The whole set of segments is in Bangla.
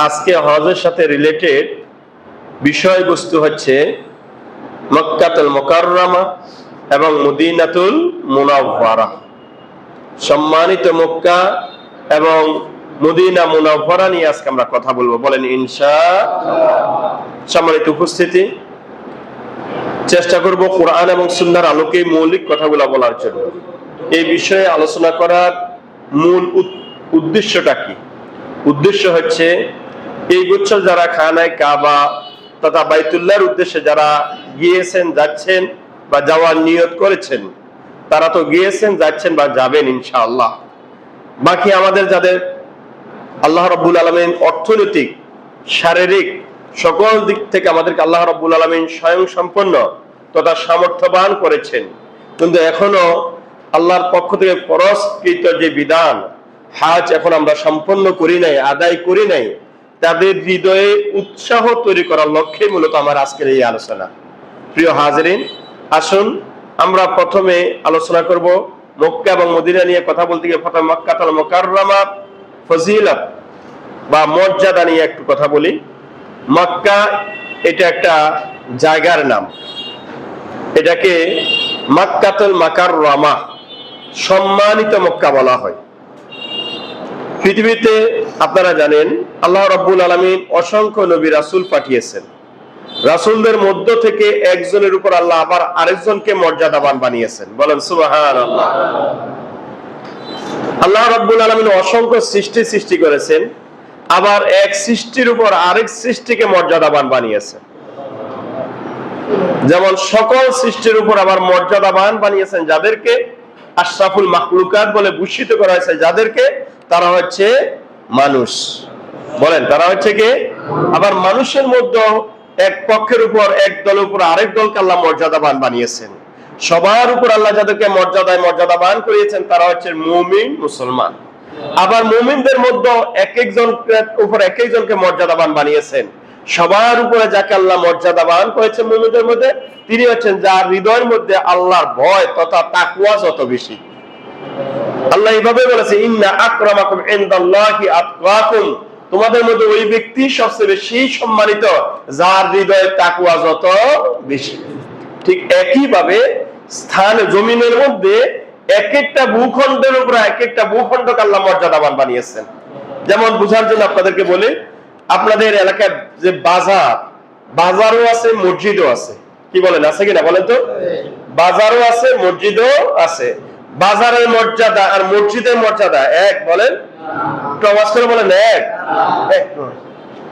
আজকে হজের সাথে রিলেটেড বিষয়বস্তু হচ্ছে মক্কাতুল মুকাররমা এবং মদিনাতুল মুনাওয়ারা। সম্মানিত মক্কা এবং মদিনা মুনাওয়ারা নিয়ে আজকে আমরা কথা বলবো, বলেন ইনশাআল্লাহ। সম্মানিত উপস্থিতি, চেষ্টা করব কোরআন এবং সুন্নাহর আলোকে মৌলিক কথাগুলো বলার জন্য। এই বিষয়ে আলোচনা করার মূল উদ্দেশ্যটা কি? উদ্দেশ্য হচ্ছে এই বছর যারা খানায় কাবা তথা বাইতুল্লাহর উদ্দেশ্যে যারা গিয়েছেন, যাচ্ছেন বা যাওয়ার নিয়ত করেছেন, তারা তো গিয়েছেন, যাচ্ছেন বা যাবেন ইনশাআল্লাহ। বাকি আমাদের যাদের আল্লাহ রাব্বুল আলামিন অর্থনৈতিক, শারীরিক সকল দিক থেকে আমাদেরকে আল্লাহ রাব্বুল আলামিন স্বয়ং সম্পন্ন তথা সামর্থ্যবান করেছেন, কিন্তু এখনো আল্লাহর পক্ষ থেকে পুরস্কৃত যে বিধান হজ এখন আমরা সম্পন্ন করি নাই, আদায় করি নাই, তাদের হৃদয়ে উৎসাহ তৈরি করার লক্ষ্যে মূলত আমার আজকের এই আলোচনা। প্রিয় হাজরিন, আসুন আমরা প্রথমে আলোচনা করব মক্কা এবং মদিনা নিয়ে কথা বলতে গিয়ে প্রথমে মক্কাতুল মুকাররমা ফজিলত বা মর্যাদা নিয়ে একটু কথা বলি। মক্কা এটা একটা জায়গার নাম, এটাকে মক্কাতুল মুকাররমা সম্মানিত মক্কা বলা হয়। পৃথিবীতে আপনারা জানেন আল্লাহ রাব্বুল আলামিন অসংখ্য নবী রাসূল পাঠিয়েছেন। রাসূলদের মধ্য থেকে একজনের উপর আল্লাহ আবার আরেকজনকে মর্যাদাবান বানিয়েছেন, বলেন সুবহানাল্লাহ। আল্লাহ রাব্বুল আলামিন অসংখ্য সৃষ্টি করেছেন, আবার এক সৃষ্টির উপর আরেক সৃষ্টিকে মর্যাদাবান বানিয়েছেন। যেমন সকল সৃষ্টির উপর আবার মর্যাদাবান বানিয়েছেন যাদেরকে আশরাফুল মাখলুকাত বলে ভূষিত করা হয়েছে, যাদেরকে তারা হচ্ছে মানুষ, বলেন তারা হচ্ছে কে? আবার মানুষের মধ্যে এক পক্ষের উপর, এক দলের উপর আরেক দলকে আল্লাহ মর্যাদাবান বানিয়েছেন। সবার উপর আল্লাহ যাদেরকে মর্যাদাবান করিয়েছেন তারা হচ্ছে মুমিন, মুসলমান। আবার মুমিনদের মধ্যে এক একজনের উপর এক একজনকে মর্যাদাবান বানিয়েছেন। সবার উপরে যাকে আল্লাহ মর্যাদাবান করেছেন মুমিনদের মধ্যে, তিনি হচ্ছেন যার হৃদয়ের মধ্যে আল্লাহর ভয় তথা তাকওয়া যত বেশি। আল্লাহ এইভাবে বলেছে, ইন্না আকরামাকুম ইনদাল্লাহি আতকাকুম, তোমাদের মধ্যে ওই ব্যক্তি সবচেয়ে বেশি সম্মানিত যার হৃদয়ে তাকওয়া যত বেশি। ঠিক একই ভাবে স্থান জমিনের মধ্যে এক একটা ভূখণ্ডের উপর এক একটা ভূখণ্ডকে আল্লাহ মর্যাদাবান বানিয়েছেন। যেমন বুঝার জন্য আপনাদেরকে বলি, আপনাদের এলাকায় যে বাজারও আছে, মসজিদও আছে, কি বলেন, আছে কিনা বলেন তো? বাজারও আছে, মসজিদও আছে। বাজারের মর্যাদা আর মসজিদের মর্যাদা এক, বলেন? প্রবাস করে বলেন এক।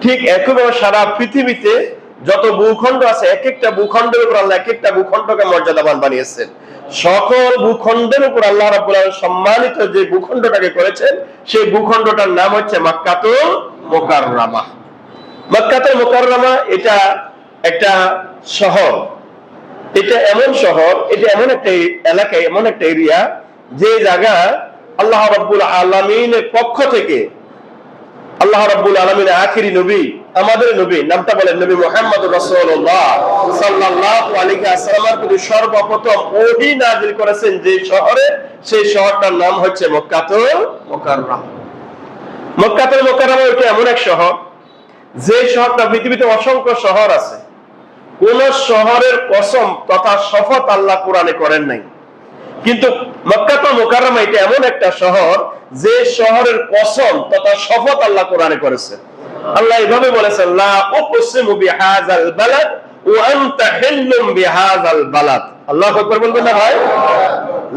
ঠিক একইভাবে সারা পৃথিবীতে যত ভূখণ্ড আছে, এক একটা ভূখণ্ডের উপর আল্লাহ এক একটা ভূখণ্ডকে মর্যাদাবান বানিয়েছেন। সকল ভূখণ্ডের উপর আল্লাহ রাব্বুল আলামিন সম্মানিত যে ভূখণ্ডটাকে করেছেন, সেই ভূখণ্ডটার নাম হচ্ছে মক্কাতুল মুকাররমা। মক্কাতুল মুকাররমা এটা একটা শহর, এটা এমন শহর, এটা এমন একটা এলাকা, এমন একটা এরিয়া যে জায়গা আল্লাহ রাব্বুল আলামিনের পক্ষ থেকে আল্লাহ রাব্বুল আলামিনের আখিরি নবী, আমাদের নবী, নামটা বলেন, নবী মুহাম্মদুর রাসূলুল্লাহ সাল্লাল্লাহু আলাইহি ওয়াসাল্লামের প্রতি সর্বপ্রথম ওহী নাযিল করেছেন যে শহরে, সেই শহরটার নাম হচ্ছে মক্কাতুল মুকাররমা। মক্কাতুল মুকাররমা এটা এমন এক শহর, যে শহরটা, পৃথিবীতে অসংখ্য শহর আছে, কোন শহরের কসম তথা শপথ আল্লাহ কোরআনে করেন নাই, কিন্তু মক্কাতুল মুকাররমা এটা এমন একটা শহর যে শহরের কসম তথা শপথ আল্লাহ কোরআনে করেছেন। আল্লাহ এইভাবে বলেছেন, লা উকসিমু বিহাযাল বালাদ ওয়া আনতা হিল্লুম বিহাযাল বালাদ। আল্লাহু আকবার বলবেন না ভাই?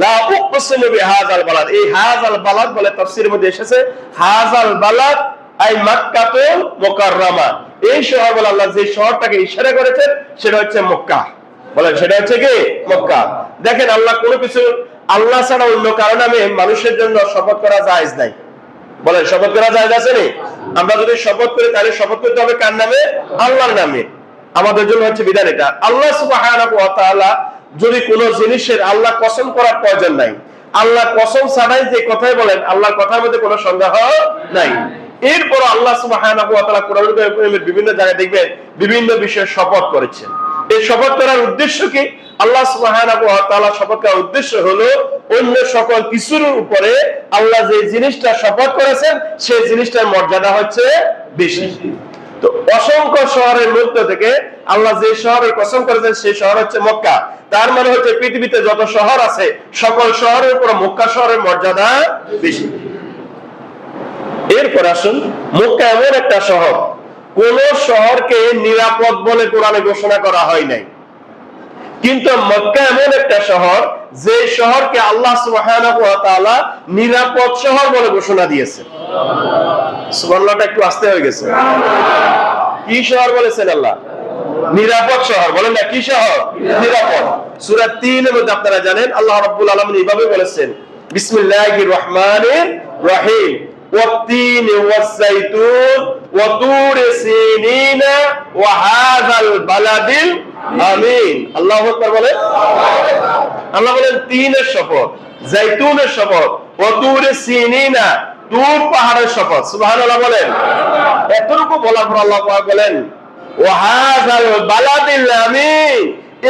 লা উকসিমু বিহাযাল বালাদ, এই হাযাল বালাদ বলে তাফসীরের মধ্যে এসেছে, হাযাল বালাদ আই মক্কাতুল মুকাররমা। এই শহর বলে আল্লাহ যে শহরটাকে ইশারা করেছেন সেটা হচ্ছে মক্কা, বলেন সেটা হচ্ছে কি? মক্কা। দেখেন, আল্লাহ কোনো কিছু আল্লাহ ছাড়া অন্য কারো নামে মানুষের জন্য শপথ করা জায়েজ নাই, বলেন শপথ করা জায়েজ আছে নি? আমরা যদি শপথ করি তাহলে শপথ করতে হবে কার নামে? আল্লাহর নামে। আমাদের জন্য হচ্ছে বিধান এটা। আল্লাহ সুবহানাহু ওয়া তাআলা যদি কোনো জিনিসের আল্লাহ কসম করার প্রয়োজন নাই, আল্লাহ কসম ছাড়াই যে কথাই বলেন, আল্লাহর কথার মধ্যে কোনো সন্দেহ নাই। এরপর আল্লাহ সুবহানাহু ওয়া তাআলা কোরআনের বিভিন্ন জায়গায় দেখবেন বিভিন্ন বিষয়ে শপথ করেছেন। এই শপথ করার উদ্দেশ্য কি? আল্লাহ সুবহানাহু ওয়া তাআলা শপথ করার উদ্দেশ্য হলো অন্য সকল কিছুর উপরে আল্লাহ যে জিনিসটা শপথ করেছেন সেই জিনিসটার মর্যাদা হচ্ছে বেশি। তো অসংখ্য শহরের মধ্যে থেকে আল্লাহ যে শহরের কসম করেছেন সেই শহর হচ্ছে মক্কা। তার মানে হচ্ছে পৃথিবীতে যত শহর আছে সকল শহরের উপর মক্কা শহরের মর্যাদা বেশি। এরপর আসুন, মক্কা এমন একটা শহর, কোন শহরকে নিরাপদ বলে কোরআনে ঘোষণা করা হয় নাই, কিন্তু মক্কা এমন একটা শহর যে শহরকে আল্লাহ সুবহানাহু ওয়া তাআলা নিরাপদ শহর বলে ঘোষণা দিয়েছে। সুবহানাল্লাহটা একটু আস্তে হয়ে গেছে। কি শহর বলেছেন আল্লাহ? নিরাপদ শহর। বলেন না, কি শহর? নিরাপদ। সূরা ৩ এর মধ্যে আপনারা জানেন আল্লাহ রাব্বুল আলামিন এইভাবে বলেছেন, বিসমিল্লাহির রহমানির রহিম, ওয়াত-তিন ওয়াজ-যাইতুন ওয়া তুরি সিনিন ওয়া হাযাল বালাদিল আমিন। আল্লাহু আকবার বলেন। আল্লাহ বলেন তিনের শপথ, জাইতুনের শপথ, ওয়া তুরি সিনিনা, তুর পাহাড়ের শপথ। সুবহানাল্লাহ বলেন। এতটুকু বলার পর আল্লাহ পাক বলেন ওয়া হাযাল বালাদিল আমিন,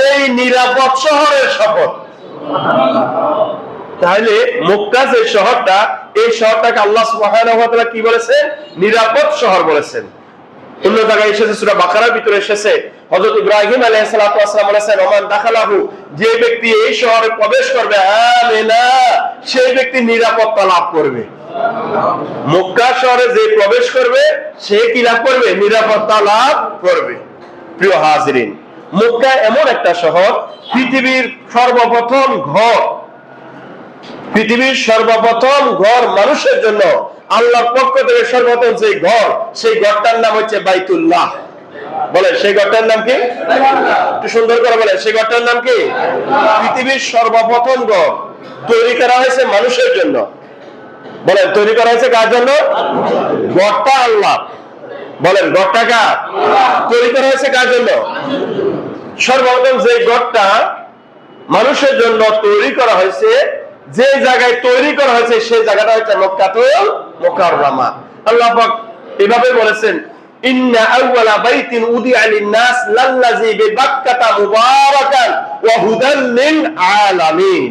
এই নিরাপদ শহরের শপথ। তাহলে মক্কা যে শহরটা, এই শহরটাকে আল্লাহ সুবহানাহু ওয়া তাআলা কি বলেছেন? নিরাপদ শহর বলেছেন। অন্য জায়গায় এসেছে, সূরা বাকারার ভিতরে এসেছে, হযরত ইব্রাহিম আলাইহিস সালাতু ওয়াস সালাম বলেছেন, ওমান দাখালাহু, যে ব্যক্তি এই শহরে প্রবেশ করবে, আমিনা, সেই ব্যক্তি নিরাপত্তা লাভ করবে। মক্কা শহরে যে প্রবেশ করবে সে কি লাভ করবে? নিরাপত্তা লাভ করবে। প্রিয় হাজিরিন, মক্কা এমন একটা শহর, পৃথিবীর সর্বপ্রথম ঘর, পৃথিবীর সর্বপ্রথম ঘর মানুষের জন্য আল্লাহর পক্ষ থেকে সর্বপ্রথম যে ঘর, সেই ঘরটার নাম হচ্ছে বাইতুল্লাহ। বলেন সেই ঘরটার নাম কি? একটু সুন্দর করে বলেন, সেই ঘরটার নাম কি? পৃথিবীর সর্বপ্রথম ঘর তৈরি করা হয়েছে মানুষের জন্য। বলেন তৈরি করা হয়েছে কার জন্য? ঘরটা আল্লাহ। বলেন ঘরটা কার? তৈরি করা হয়েছে কার জন্য? সর্বপ্রথম যে ঘরটা মানুষের জন্য তৈরি করা হয়েছে, যে জায়গায় তৈরি করা হয়েছে সেই জায়গাটা হচ্ছে মক্কাতুল মুকাররমা। আল্লাহ পাক এভাবে বলেছেন, ইন্না আউওয়ালা বাইতিন উদিআ লিন-নাস লাল্লাযী বিবাক্কাতা মুবারাকান ওয়া হুদাল লিল আলামিন।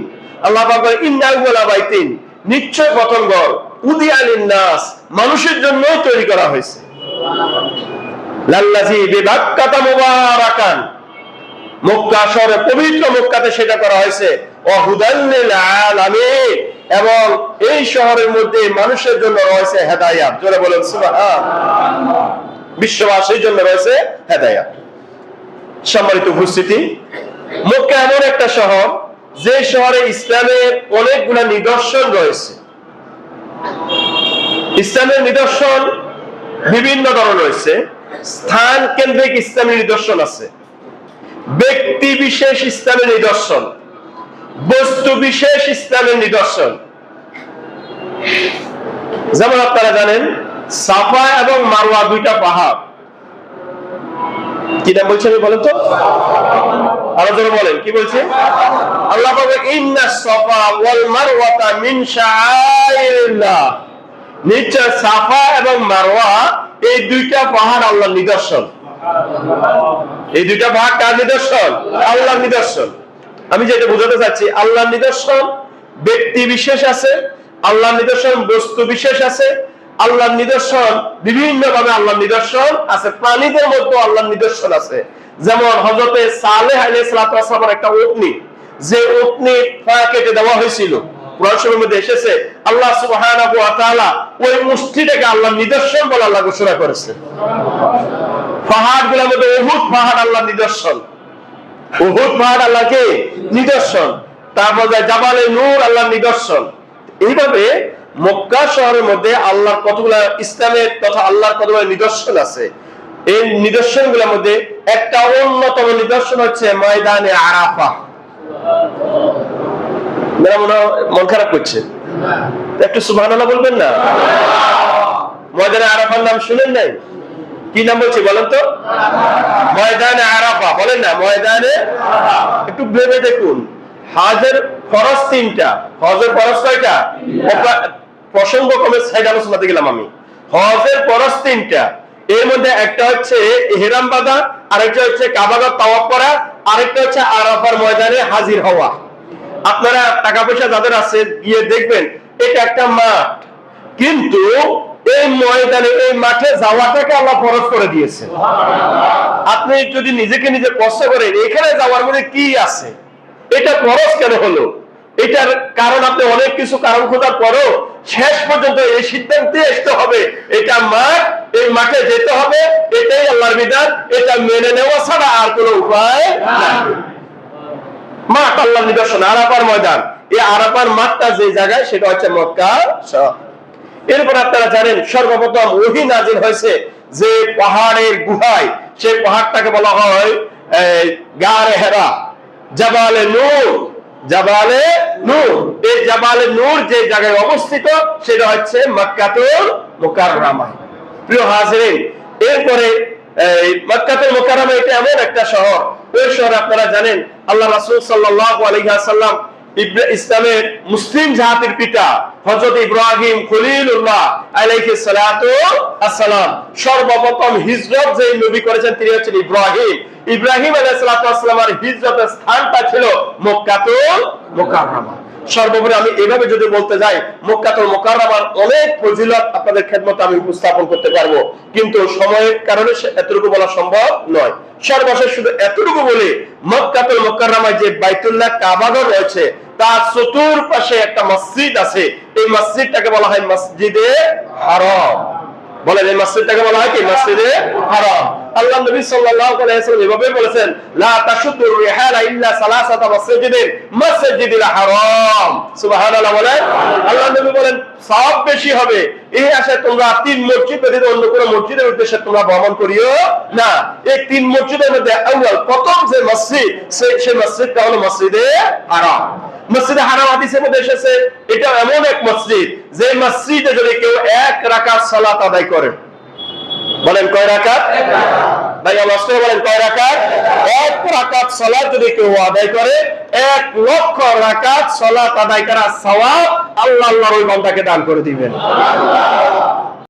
আল্লাহ পাক বলেন ইন্না আউওয়ালা বাইতিন, নিশ্চয় প্রথম ঘর, উদিআ লিন-নাস, মানুষের জন্য তৈরি করা হয়েছে, লাল্লাযী বিবাক্কাতা মুবারাকান, মক্কা শহরে পবিত্র মক্কাতে সেটা করা হয়েছে, ওয়া হুদাল লিল আলামিন, এবং এই শহরের মধ্যে মানুষের জন্য রয়েছে হেদায়েত। জোরে বলেন সুবহানাল্লাহ। বিশ্ববাসীর জন্য রয়েছে হেদায়েত। সম্মানিত উপস্থিতি, মক্কা এমন একটা শহর যে শহরে ইসলামের অনেকগুলো নিদর্শন রয়েছে। ইসলামের নিদর্শন বিভিন্ন ধরনের রয়েছে। স্থান কেন্দ্রিক ইসলামের নিদর্শন আছে, ব্যক্তি বিশেষ ইসলামের নিদর্শন, বস্তু বিশেষ ইসলামের নিদর্শন। যেমন আপনারা জানেন সাফা এবং মারওয়া দুইটা পাহাড়। কি নাম বলছেন বলেন তো? আরো জোরে বলেন, কি বলছে? আল্লাহ বলে ইন্নাস সাফা ওয়াল মারওয়াতা মিন শাআইরিল্লাহ, নিশ্চয় সাফা এবং মারওয়া এই দুইটা পাহাড় আল্লাহর নিদর্শন। এই দুইটা পাহাড় কার নিদর্শন? আল্লাহর নিদর্শন। আমি যেটা বোঝাতে চাচ্ছি, আল্লাহর নিদর্শন ব্যক্তি বিশেষ আছে, আল্লাহর নিদর্শন বস্তু বিশেষ আছে, আল্লাহর নিদর্শন বিভিন্ন ভাবে আল্লাহর নিদর্শন আছে। প্রাণীদের মধ্যে আল্লাহর নিদর্শন আছে। যেমন হযরতে সালেহ আলাইহিস সালামের একটা উটনি, যে উটনি পা কেটে দেওয়া হয়েছিল, কোরআন শরীফের মধ্যে এসেছে, আল্লাহ সুবহানাহু ওয়া তাআলা ওই মুষ্টিটাকে আল্লাহর নিদর্শন বলে আল্লাহ ঘোষণা করেছে। পাহাড়গুলোর মধ্যে উহুদ পাহাড় আল্লাহর নিদর্শন, উহুদ পাহাড় আল্লাহকে নিদর্শন। তারপর জাবালে নূর আল্লাহর নিদর্শন। এইভাবে মক্কা শহরের মধ্যে আল্লাহর কতগুলা ইসলামের তথা আল্লাহর কতগুলা নিদর্শন আছে। এই নিদর্শনগুলোর মধ্যে একটা অন্যতম নিদর্শন হচ্ছে ময়দানে আরাফা। মন খারাপ করছে, একটু সুবহানাল্লাহ বলবেন না? ময়দানে আরাফার নাম শুনেন নাই? কি নাম বলছি বলেন তো? ময়দানে আরাফা। বলেন না ময়দানে? একটু ভেবে দেখুন, হজের ফরজ 3টা, হজের ফরজ কয়টা? প্রসঙ্গ কমে সাইড আলোচনাতে গেলাম আমি। হজের ফরজ 3টা, এর মধ্যে একটা হচ্ছে ইহরাম বাঁধা, আরেকটা হচ্ছে কাবাগর তাওয়াফ করা, আরেকটা হচ্ছে আরাফার ময়দানে হাজির হওয়া। আপনারা টাকা পয়সা যাদের আছে গিয়ে দেখবেন এটা একটা মাঠ, কিন্তু এই ময়দানে এই মাঠে যাওয়াটাকে আল্লাহ ফরজ করে দিয়েছে। আপনি যদি নিজেকে নিজে প্রশ্ন করেন এখানে যাওয়ার মধ্যে কি আছে, এটা ফরজ কেন হলো, এটার কারণ আপনি অনেক কিছু কারণ খোঁজার পরও শেষ পর্যন্ত এই সিদ্ধান্তে আসতে হবে এটা মাঠ, এই মাঠে যেতে হবে, এটাই আল্লাহর বিধান, এটা মেনে নেওয়া ছাড়া আর কোনো উপায় নাই। মাঠ আল্লাহর নিদর্শন, আরাফার ময়দান, এই আরাফার মাঠটা যে জায়গায় সেটা হচ্ছে মক্কা শহর। এরপর আপনারা জানেন সর্বপ্রথম ওহী নাযিল হয়েছে যে পাহাড়ের গুহায়, সেই পাহাড়টাকে বলা হয় গারে হেরা, জাবালে নূর। জাবালে নূর, এই জাবালে নূর যে জায়গায় অবস্থিত সেটা হচ্ছে মক্কাতুল মুকাররমা। প্রিয় হাজিরিন, এরপরে মক্কাতুল মুকাররমা এটা এমন একটা শহর, ওই শহরে আপনারা জানেন আল্লাহ রাসূল সাল্লাল্লাহু আলাইহি ওয়াসাল্লাম ইসলামের মুসলিম জাতির পিতা হযরত ইব্রাহিম খলিলুল্লাহ আলাইহিস সালাতু আসসালাম সর্বপ্রথম হিজরত যে নবী করেছেন তিনি হচ্ছেন ইব্রাহিম। ইব্রাহিম আলাইহিস সালাতু আসসালামের হিজরতের স্থানটা ছিল মক্কাতুল মুকাররমা। সর্বোপরি আমি এভাবে যদি বলতে যাই মক্কাতুল মুকাররমার অনেক ফজিলত আপনাদের খেদমতে আমি উপস্থাপন করতে পারবো, কিন্তু সময়ের কারণে এতটুকু বলা সম্ভব নয়। সর্বশেষ শুধু এতটুকু বলি, মক্কাতুল মুকাররমায় যে বাইতুল্লাহ কাবাঘর রয়েছে তার চতুর্পাশে একটা মসজিদ আছে, এই মসজিদটাকে বলা হয় মসজিদে হারাম। বলেন এই মসজিদটাকে বলা হয় কি? মসজিদে হারাম। আল্লাহ নবী সাল্লাল্লাহু আলাইহি ওয়াসাল্লাম এভাবে বলেছেন, লা তাশুদ্দুর রিহালা ইল্লা সালাসাতা মাসজিদিন মাসজিদিল হারাম। সুবহানাল্লাহ বলেন। আল্লাহ নবী বলেন সওয়াব বেশি হবে এই আশায় তোমরা তিন মসজিদ ব্যতীত অন্য কোনো মসজিদের উদ্দেশ্যে তোমরা ভ্রমণ করিও না। এই তিন মসজিদের মধ্যে আউয়াল প্রথম যে মসজিদ সেই মসজিদটা হলো মসজিদে হারাম। মসজিদে হারাম হাদিসের মধ্যে এসেছে এটা এমন এক মসজিদ যে মসজিদে যদি কেউ এক রাকাত সালাত আদায় করে, বলেন কয় রাকাত? ভাই আওয়াজ করে বলেন কয় রাকাত? এক রাকাত সালাত যদি কেউ আদায় করে 1 লক্ষ রাকাত সালাত আদায় করার সওয়াব আল্লাহ আল্লাহর ওই বান্দাকে দান করে দিবেন।